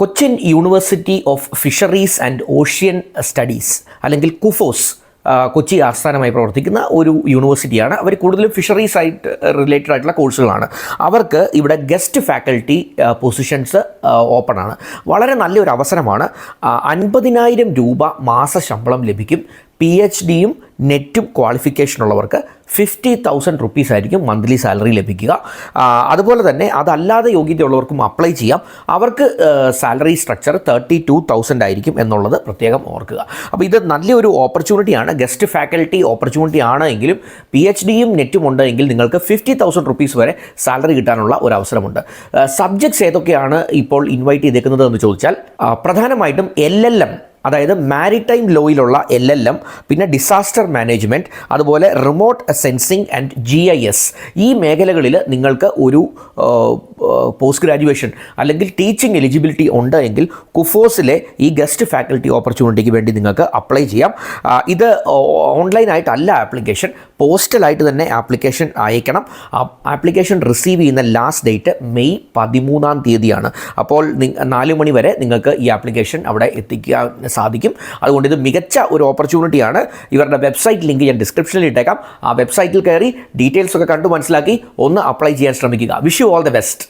Cochin university of fisheries and ocean studies അല്ലെങ്കിൽ കുഫോസ് കൊച്ചി ആസ്ഥാനമായി പ്രവർത്തിക്കുന്ന ഒരു യൂണിവേഴ്സിറ്റിയാണ്. അവർ കൂടുതലും ഫിഷറീസ് ആയിട്ട് റിലേറ്റഡ് ആയിട്ടുള്ള കോഴ്സുകളാണ്. അവർക്ക് ഇവിടെ ഗസ്റ്റ് ഫാക്കൽറ്റി പൊസിഷൻസ് ഓപ്പൺ ആണ്. വളരെ നല്ലൊരു അവസരമാണ്. 50,000 രൂപ മാസ ശമ്പളം ലഭിക്കും. PhDയും നെറ്റും ക്വാളിഫിക്കേഷൻ ഉള്ളവർക്ക് 50,000 റുപ്പീസ് ആയിരിക്കും മന്ത്ലി സാലറി ലഭിക്കുക. അതുപോലെ തന്നെ അതല്ലാതെ യോഗ്യതയുള്ളവർക്കും അപ്ലൈ ചെയ്യാം. അവർക്ക് സാലറി സ്ട്രക്ചർ 32,000 ആയിരിക്കും എന്നുള്ളത് പ്രത്യേകം ഓർക്കുക. അപ്പോൾ ഇത് നല്ലൊരു ഓപ്പർച്യൂണിറ്റിയാണ്. ഗസ്റ്റ് ഫാക്കൽറ്റി ഓപ്പർച്യൂണിറ്റി ആണ് എങ്കിലും PhDയും നെറ്റും ഉണ്ടെങ്കിൽ നിങ്ങൾക്ക് 50,000 റുപ്പീസ് വരെ സാലറി കിട്ടാനുള്ള ഒരു അവസരമുണ്ട്. സബ്ജക്ട്സ് ഏതൊക്കെയാണ് ഇപ്പോൾ ഇൻവൈറ്റ് ചെയ്തേക്കുന്നത് എന്ന് ചോദിച്ചാൽ പ്രധാനമായിട്ടും LLM, അതായത് മാരിടൈം ലോയിലുള്ള LLM, പിന്നെ ഡിസാസ്റ്റർ മാനേജ്മെൻറ്റ്, അതുപോലെ റിമോട്ട് സെൻസിങ് ആൻഡ് GIS, ഈ മേഖലകളിൽ നിങ്ങൾക്ക് ഒരു പോസ്റ്റ് ഗ്രാജുവേഷൻ അല്ലെങ്കിൽ ടീച്ചിങ് എലിജിബിലിറ്റി ഉണ്ട് എങ്കിൽ കുഫോസിലെ ഈ ഗസ്റ്റ് ഫാക്കൽറ്റി ഓപ്പർച്യൂണിറ്റിക്ക് വേണ്ടി നിങ്ങൾക്ക് അപ്ലൈ ചെയ്യാം. ഇത് ഓൺലൈനായിട്ടല്ല ആപ്ലിക്കേഷൻ, പോസ്റ്റലായിട്ട് തന്നെ ആപ്ലിക്കേഷൻ അയക്കണം. ആപ്ലിക്കേഷൻ റിസീവ് ചെയ്യുന്ന ലാസ്റ്റ് ഡേറ്റ് മെയ് 13-ാം തീയതിയാണ്. അപ്പോൾ 4 മണി വരെ നിങ്ങൾക്ക് ഈ ആപ്ലിക്കേഷൻ അവിടെ എത്തിക്കാൻ സാധിക്കും. അതുകൊണ്ട് ഇത് മികച്ച ഒരു ഓപ്പർച്യൂണിറ്റിയാണ്. ഇവരുടെ വെബ്സൈറ്റ് ലിങ്ക് ഞാൻ ഡിസ്ക്രിപ്ഷനിൽ ഇട്ടേക്കാം. ആ വെബ്സൈറ്റിൽ കയറി ഡീറ്റെയിൽസ് ഒക്കെ കണ്ടു മനസ്സിലാക്കി ഒന്ന് അപ്ലൈ ചെയ്യാൻ ശ്രമിക്കുക. Wish you all the best.